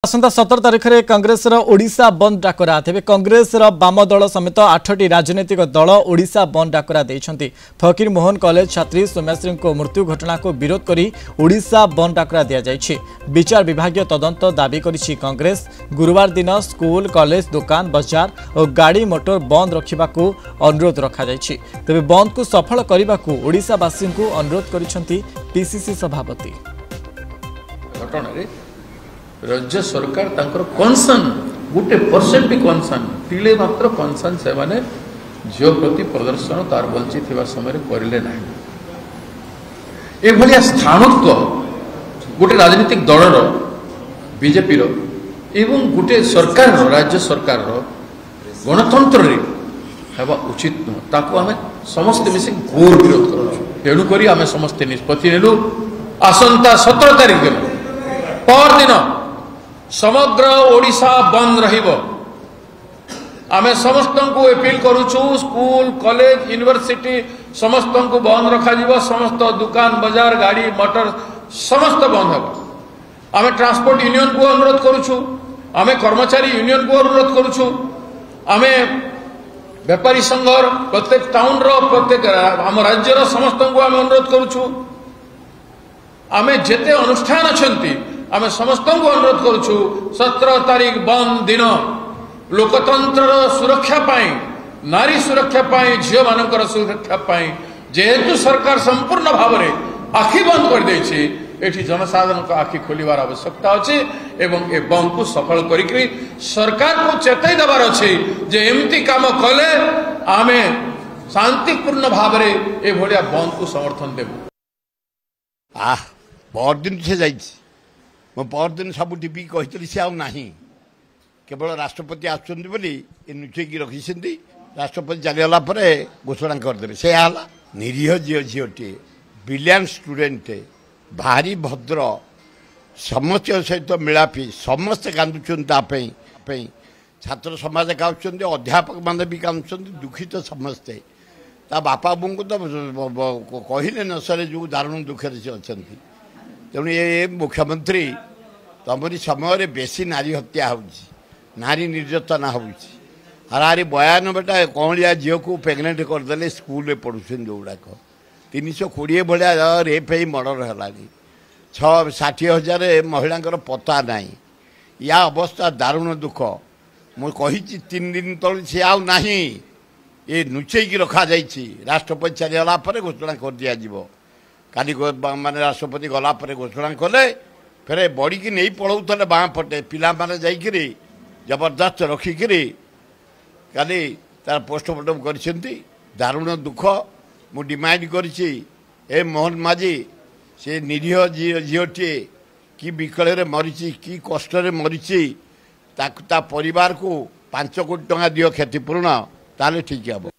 आसंता 17 तारिख में कांग्रेस ओडिशा बंद डाकरा तेज कांग्रेस बाम दल समेत 8टी राजनीतिक दल ओडिशा बंद डाकरा देइछंती। फकीर मोहन कॉलेज छात्री सौम्याश्री को मृत्यु घटना को विरोध करी ओडिशा बंद डाकरा दिया जाइछि। विचार विभागीय तदंत दाबी करिछि कांग्रेस। गुरुवार दिन स्कूल कॉलेज दुकान बाजार और गाड़ी मोटर बंद रखिबाकू अनुरोध रखा जाइछि। तेबे बंद को सफल करबाकू ओडिशावासी को अनुरोध करिसंती पीसीसी सभापति। राज्य सरकार तांकर कनसर्न गोटे परसेंट भी कनसर्न टिले मात्र कनसर्न से माने झील प्रति प्रदर्शन तार बंची थिबा समय करले ना ए भलिया स्थानत्व गोटे राजनीतिक दलर बीजेपी रो एवं गोटे सरकार रो राज्य सरकार रो गणतंत्र रे हेबा उचित न ताको हमें समस्त मिसे घोर विरोध करू। तेणु करी हमें समस्त निष्पत्ति नेलु आसंता 17 तारिख दिन पर दिन समग्र ओडिशा बंद रहिबो। आमे समस्त को अपील करूछु स्कूल कॉलेज यूनिवर्सिटी समस्त को बंद रखा जीवो। समस्त दुकान बाजार गाड़ी मोटर समस्त बंद हो। आमे ट्रांसपोर्ट यूनियन को अनुरोध करूछु, आमे कर्मचारी यूनियन को अनुरोध करूछु, आमे व्यापारी संघ प्रत्येक टाउन रो प्रत्येक आम राज्य रो समस्त को आमे अनुरोध करूछु। आमे जेते अनुष्ठान अछंती आमे समस्त को अनुरोध करूछु 17 तारिख बंद दिन लोकतंत्र सुरक्षा पाई नारी सुरक्षा पाई झील मानकर सुरक्षा पाई जेहेतु सरकार संपूर्ण भाव में आखि बंद कर देछि एठी जनसाधारण को आखि खोलिबार आवश्यकता अछि एवं ए बंद को सफल करिकरी सरकार को चेताई देबार अछि जे एमती काम कले आमे शांतिपूर्ण भाव में ए भलिया बंद को समर्थन देबु। बहुत दिन से जाइछि मो परदिन सब टीपी कही सी आउ नाही केवल राष्ट्रपति आसुचंदी बोली नुचेकी रखिसेंती राष्ट्रपति चलीगला घोषणा करदे से निरीह झील झीटे ब्रिलियंट स्टूडेंट भारी भद्र समस्त सहित मिलापी समस्ते कांदुचंदी छात्र समाज कांदुचंदी अध्यापक मान भी कांदुचंदी दुखित समस्ते ता बापा बो को तो कहले न सरे जो दारुण दुखे से अच्छा तेणु ये मुख्यमंत्री तमरी समय बेसी नारी हत्या हो नारी निर्यातना होरारी 92टा कौलिया झील को प्रेगनेंट करदे स्कूल में पढ़ुन जो गुड़ाक 320 भाया रेप ही मर्डर है 60,000 महिला पता ना या अवस्था दारुण दुख मुझे 3 दिन तल सी आउ ना ये नुचेकी रखा राष्ट्रपति चलीगला घोषणा कर दिज्व काली माने राष्ट्रपति गला घोषणा कले फिर बड़ी की नहीं पढ़ाऊे बाँ पटे पिला माने जाइकरी जबरदस्त रखिकी काली तार पोस्टमार्टम कर दारुण दुख मु डिमांड करी ए मोहन माझी से निरीह झीटे कि विकल मरीची कि कष्ट मरीची ता परिवार को 5 कोटी टंका दियो क्षतिपूर्ण ताले ठीक हे।